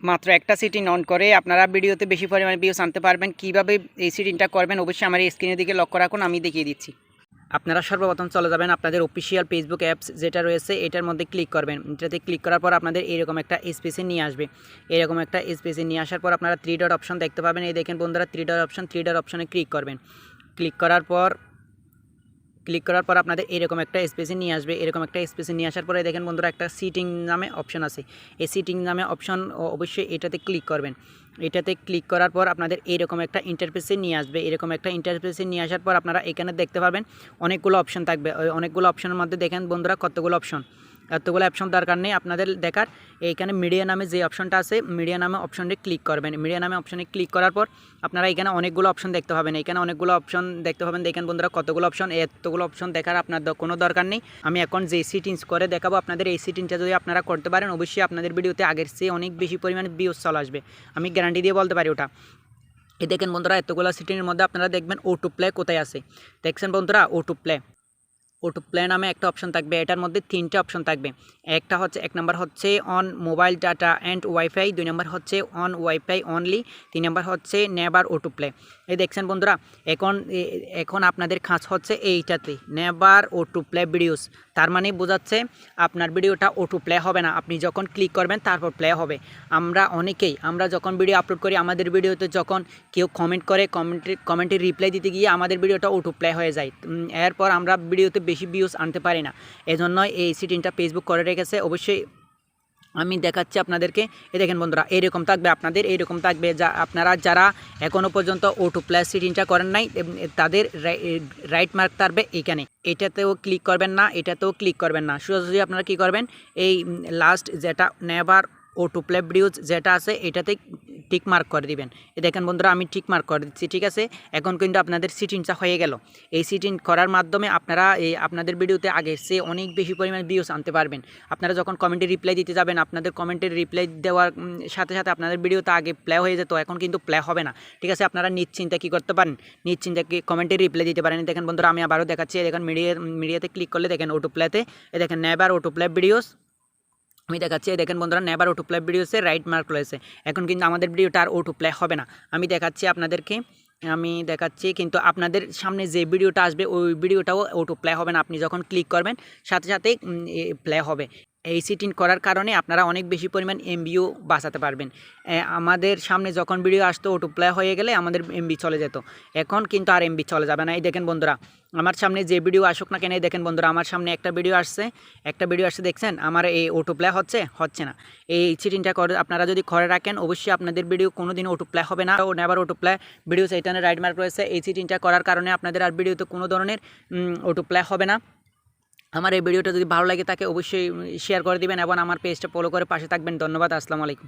মাত্র একটা setting on করে আপনারা ভিডিওতে বেশি পরিমাণে ভিউজ আনতে পারবেন। কিভাবে এই সেটিংটা করবেন অবশ্যই আমার স্ক্রিনের দিকে লক্ষ্য রাখুন, আমি দেখিয়ে দিচ্ছি। আপনারা সর্বপ্রথম চলে যাবেন আপনাদের অফিসিয়াল ফেসবুক অ্যাপস যেটা রয়েছে এটার মধ্যে ক্লিক করবেন। এটাতে ক্লিক করার পর আপনাদের এরকম একটা স্পেসে নিয়ে আসবে। এরকম একটা স্পেসে নিয়ে আসার পর আপনারা 3 ডট অপশন দেখতে পাবেন। এই দেখেন বন্ধুরা 3 ডট অপশনে ক্লিক করবেন। ক্লিক করার পর আপনাদের এরকম একটা স্পেসে নিয়ে আসবে। এরকম একটা স্পেসে নিয়ে আসার পরে দেখেন বন্ধুরা একটা সিটিং নামে অপশন আছে। এই সিটিং নামে অপশন অবশ্যই এটাতে ক্লিক করবেন। এটাতে ক্লিক করার পর আপনাদের এরকম একটা ইন্টারফেসে নিয়ে আসবে। এরকম একটা ইন্টারফেসে নিয়ে আসার পর আপনারা এখানে দেখতে পাবেন অনেকগুলো অপশন থাকবে। ওই অনেকগুলো অপশনের মধ্যে দেখেন বন্ধুরা কতগুলো অপশন, এতগুলো অপশন দরকার নেই আপনাদের দেখার। এইখানে মিডিয়া নামে যে অপশনটা আছে মিডিয়া নামে অপশনে ক্লিক করবেন। মিডিয়া নামে অপশনে ক্লিক করার পর আপনারা এখানে অনেকগুলো অপশন দেখতে পাবেন। এখানে অনেকগুলো অপশন দেখতে পাবেন। দেখেন বন্ধুরা কতগুলো অপশন, এতগুলো অপশন দেখার আপনার কোনো দরকার নেই। আমি এখন যে সেটিংস করে দেখাবো আপনাদের, এই সেটিংটা যদি আপনারা করতে পারেন অবশ্যই আপনাদের ভিডিওতে আগের চেয়ে অনেক বেশি পরিমাণে ভিউজ চলে আসবে, আমি গ্যারান্টি দিয়ে বলতে পারি ওটা। এই দেখেন বন্ধুরা এতগুলো সেটিংয়ের মধ্যে আপনারা দেখবেন অটো প্লে কোথায় আছে। দেখছেন বন্ধুরা অটো প্লে নামে একটা অপশন থাকবে। এটার মধ্যে 3টে অপশন থাকবে। এক নাম্বার হচ্ছে on mobile data and wifi, 2 number হচ্ছে অন ওয়াইফাই অনলি, 3 নাম্বার হচ্ছে নেভার অটো প্লে। এই দেখছেন বন্ধুরা এখন আপনাদের কাজ হচ্ছে এইটাতে নেভার অটো প্লে ভিডিওস। তার মানে বোঝাচ্ছে আপনার ভিডিওটা অটো প্লে হবে না, আপনি যখন ক্লিক করবেন তারপর প্লে হবে। আমরা যখন ভিডিও আপলোড করি আমাদের ভিডিওতে যখন কেউ কমেন্ট করে কমেন্টে রিপ্লাই দিতে গিয়ে আমাদের ভিডিওটা অটো প্লে হয়ে যায়। এরপর আমরা ভিডিওতে বেশি ভিউজ আনতে পারি না। এজন্যই এই সেটিংটা ফেসবুক করে রেখেছে। অবশ্যই আমি দেখাচ্ছি আপনাদেরকে। এই দেখেন বন্ধুরা এরকম থাকবে, আপনাদের এইরকম থাকবে। আপনারা যারা এখনও পর্যন্ত অটো প্লে সেটিংটা করেন নাই তাদের রাইট মার্ক থাকবে এইখানে। এটাতেও ক্লিক করবেন না, এটাতেও ক্লিক করবেন না, সোজাসুজি আপনারা কী করবেন এই লাস্ট যেটা নেভার অটো প্লে ভিডিওস যেটা আছে এটাতে টিক মার্ক করে দিবেন। এই দেখেন বন্ধুরা আমি টিক মার্ক করে দিচ্ছি, ঠিক আছে। এখন কিন্তু আপনাদের সেটিংটা হয়ে গেল। এই সেটিং করার মাধ্যমে আপনারা আপনাদের ভিডিওতে আগের চেয়ে অনেক বেশি পরিমাণ ভিউজ আনতে পারবেন। আপনারা যখন কমেন্টে রিপ্লাই দিতে যাবেন আপনাদের কমেন্টের রিপ্লাই দেওয়ার সাথে সাথে আপনাদের ভিডিওতে আগে প্লে হয়ে যেত, এখন কিন্তু প্লে হবে না, ঠিক আছে। আপনারা নিশ্চিন্তে কী করতে পারেন, নিশ্চিন্তে কমেন্টে রিপ্লাই দিতে পারেন। দেখেন বন্ধুরা আমি আবারও দেখাচ্ছি। দেখেন মিডিয়াতে ক্লিক করলে দেখেন অটো প্লেতে দেখেন নেভার অটো প্লে ভিডিওস আমি দেখাচ্ছি। দেখেন বন্ধুরা নেভার অটো প্লে ভিডিওসে রাইট মার্ক রয়েছে। এখন কিন্তু আমাদের ভিডিওটা আর অটো প্লে হবে না। আমি দেখাচ্ছি কিন্তু আপনাদের সামনে যে ভিডিওটা আসবে ওই ভিডিওটাও অটো প্লে হবে না, আপনি যখন ক্লিক করবেন সাথে সাথেই প্লে হবে। এই সেটিং করার কারণে আপনারা অনেক বেশি পরিমাণ এমবিও বাঁচাতে পারবেন। আমাদের সামনে যখন ভিডিও আসতো অটো প্লে হয়ে গেলে আমাদের এমবি চলে যেত, এখন কিন্তু আর এমবি চলে যাবে না। এই দেখেন বন্ধুরা আমার সামনে যে ভিডিও আসুক না কেন, এই দেখেন বন্ধুরা আমার সামনে একটা ভিডিও আসছে দেখছেন, আমার এই অটো প্লে হচ্ছে না। এই সেটিংটা করে আপনারা যদি করে রাখেন অবশ্যই আপনাদের ভিডিও কোনো দিন অটো প্লে হবে না। ও নেভার অটো প্লে ভিডিও এইখানে রাইট মার্ক রয়েছে। এই সেটিংটা করার কারণে আপনাদের আর ভিডিওতে কোনো ধরনের অটো প্লে হবে না। আমার এই ভিডিওটা যদি ভালো লাগে থাকে অবশ্যই শেয়ার করে দিবেন এবং আমার পেজটা ফলো করে পাশে থাকবেন। ধন্যবাদ। আসসালামু আলাইকুম।